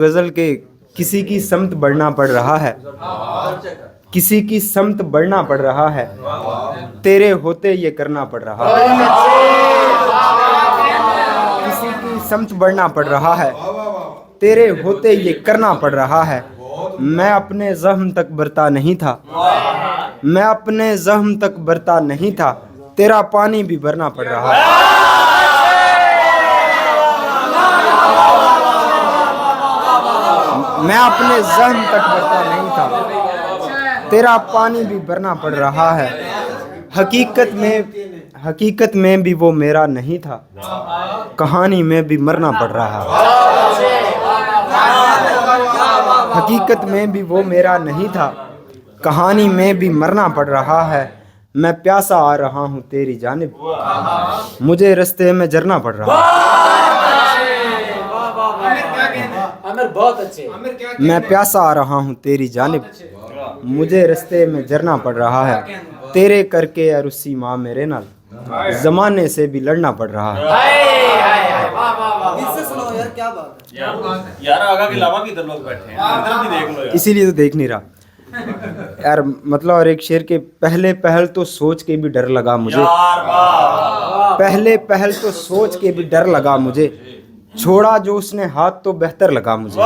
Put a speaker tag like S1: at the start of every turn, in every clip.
S1: गजल के किसी की समत बढ़ना पड़ रहा है, किसी की समत बढ़ना पड़ रहा है, तेरे होते ये करना पड़ रहा है। किसी की समत बढ़ना पड़ रहा है, तेरे होते ये करना पड़ रहा है। मैं अपने ज़ख्म तक बरता नहीं था, मैं अपने ज़ख्म तक बरता नहीं था, तेरा पानी भी भरना पड़ रहा है। मैं अपने ज़ख्म तक बरता नहीं था, तेरा पानी भी भरना पड़ रहा है। हकीकत में भी वो मेरा नहीं था, कहानी में भी मरना पड़ रहा है। हकीकत में भी वो मेरा नहीं था, कहानी में भी मरना पड़ रहा है। मैं प्यासा आ रहा हूँ तेरी जानिब, मुझे रास्ते में जरना पड़ रहा है।
S2: बहुत अच्छे।
S1: मैं प्यासा आ रहा हूँ तेरी जानिब, मुझे रास्ते में जरना पड़ रहा है। तेरे करके यार उसी माँ मेरे नाल जमाने से भी लड़ना पड़ रहा है।
S2: इससे सुनो यार, क्या बात है
S3: यार, आगा के अलावा भी इधर लोग बैठे हैं, इधर भी देख लो यार।
S1: इसीलिए तो देख नहीं रहा यार। मतलब और एक शेर के पहले पहल तो सोच के भी डर लगा मुझे,
S3: यार वाह।
S1: पहले पहल तो सोच के भी डर लगा मुझे, छोड़ा जो उसने हाथ तो बेहतर लगा मुझे।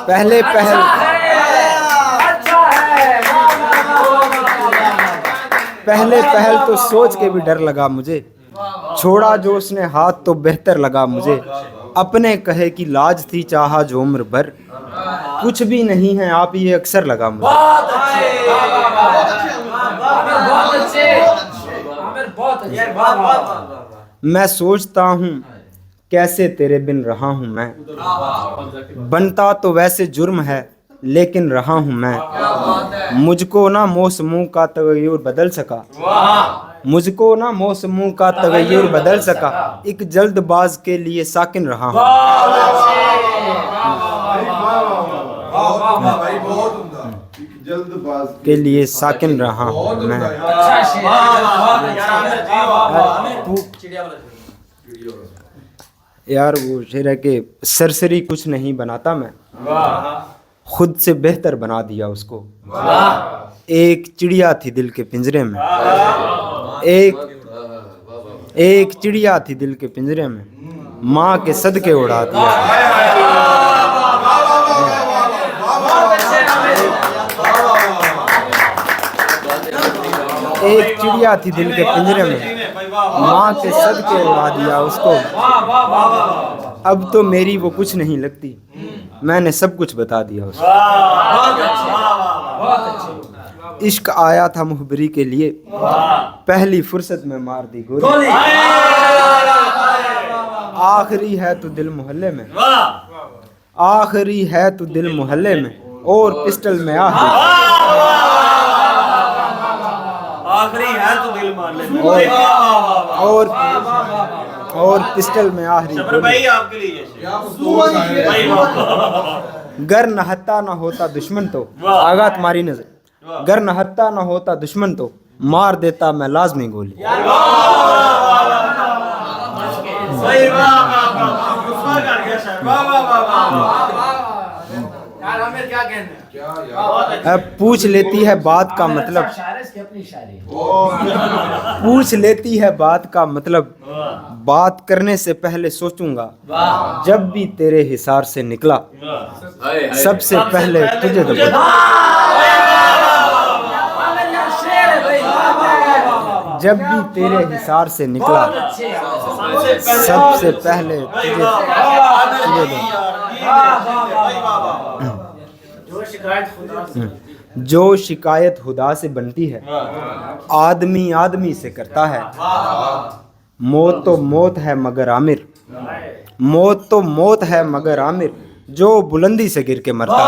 S1: पहले पहल तो पहले पहल तो सोच के भी डर लगा मुझे, छोड़ा जो उसने हाथ तो बेहतर लगा मुझे। अपने कहे की लाज थी चाहा जो उम्र भर, कुछ भी नहीं है आप ये अक्सर लगा मुझे। मैं सोचता हूँ कैसे तेरे बिन रहा हूँ मैं, बनता तो वैसे जुर्म है लेकिन रहा हूँ मैं। मुझको ना मौसमों का तगय्युर बदल सका, मुझको ना मौसमों का तगय्युर बदल सका, एक जल्दबाज के लिए साकिन रहा हूँ। के लिए साकिन रहा हूँ मैं। यार वो शेर है कि सरसरी कुछ नहीं बनाता मैं, खुद से बेहतर बना दिया उसको। एक चिड़िया थी दिल के पिंजरे में, एक चिड़िया थी दिल के पिंजरे में, माँ के सदके उड़ा दिया। एक चिड़िया थी दिल के पिंजरे में, माँ के सदके उड़ा दिया उसको। अब तो मेरी वो कुछ नहीं लगती, मैंने सब कुछ बता दिया उसको। इश्क आया था मुखबरी के लिए, पहली फुर्सत में मार दी गोली। आखिरी है तू दिल मोहल्ले में, आखिरी है तू दिल मोहल्ले में, और पिस्टल में
S3: आखिरी है तो दिल मोहल्ले में,
S1: और पिस्टल में आखिरी
S3: भाई आपके लिए
S1: गर नहत्ता ना होता दुश्मन तो, आगा तुम्हारी नजर, गर नहत्ता ना होता दुश्मन तो मार देता मैं लाजमी गोली। अब पूछ लेती है बात का मतलब, पूछ लेती है बात का मतलब, बात करने से पहले सोचूंगा, जब भी तेरे हिसार से निकला सबसे पहले तुझे दबा। जब भी तेरे हिसार से निकला सबसे पहले तुझे दबा। जो शिकायत खुदा से बनती है आदमी आदमी से करता है। मौत तो मौत है मगर आमिर, मौत तो मौत है मगर आमिर, जो बुलंदी से गिर के मरता है।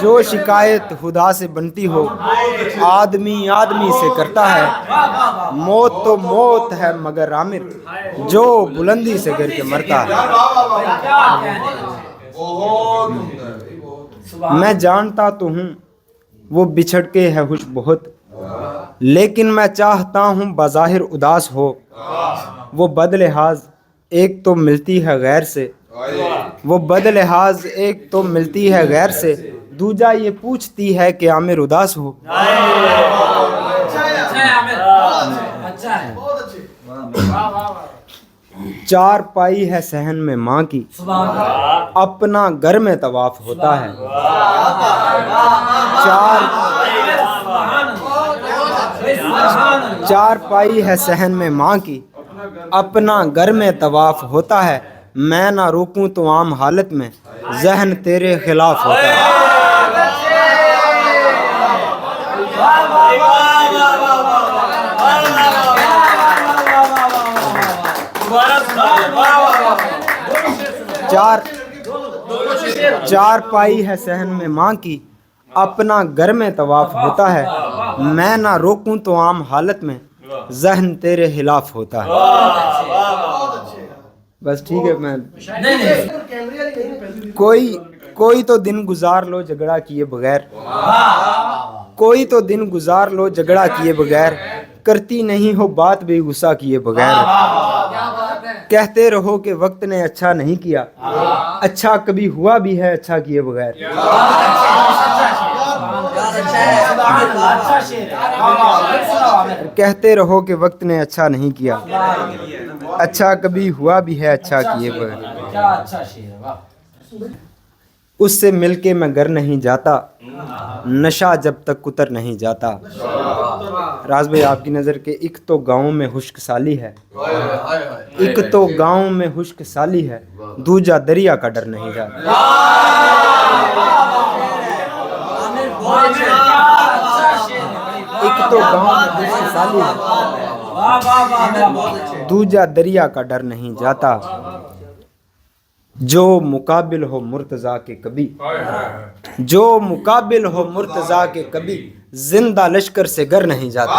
S1: जो शिकायत खुदा से बनती हो आदमी आदमी से करता है। मौत तो मौत है मगर आमिर, जो बुलंदी से गिर के मरता है। मैं जानता तो हूँ वो बिछड़ के है खुश बहुत, लेकिन मैं चाहता हूँ बज़ाहिर उदास हो। वो बदलिहाज एक तो मिलती है गैर से, वो बदलिहाज एक तो मिलती है गैर से, दूजा ये पूछती है कि आमिर उदास हो।
S2: अच्छा है।
S1: चार पाई है सहन में माँ की, अपना घर में तवाफ होता है। चार पाई है सहन में माँ की, अपना घर में तवाफ होता है। मैं ना रोकूं तो आम हालत में, जहन तेरे खिलाफ होता है। चार पाई है सहन में माँ की, अपना घर में तवाफ होता है। मैं ना रोकूं तो आम हालत में, जहन तेरे खिलाफ होता है। बस ठीक है। मैं कोई तो दिन गुजार लो झगड़ा किए बगैर, कोई तो दिन गुजार लो झगड़ा किए बगैर, करती नहीं हो बात भी गुस्सा किए बगैर। कहते रहो कि वक्त ने अच्छा नहीं किया, अच्छा कभी हुआ भी है अच्छा किए बगैर। कहते रहो कि वक्त ने अच्छा नहीं किया, अच्छा कभी हुआ भी है अच्छा किए बगैर।
S2: क्या अच्छा शेर है, वाह।
S1: उससे मिलके मैं घर नहीं जाता, नशा जब तक उतर नहीं जाता। राज भाई आपकी नज़र के एक तो गाँव में खुश्क साली है, एक तो गाँव में खुश्क साली है, दूजा दरिया का डर नहीं जाता। एक तो गाँव में खुश्क साली है, दूजा दरिया का डर नहीं जाता। जो मुकाबिल हो मुर्तज़ा के कभी, जो मुकाबिल हो मुर्तज़ा के कभी, जिंदा लश्कर से घर नहीं जाता।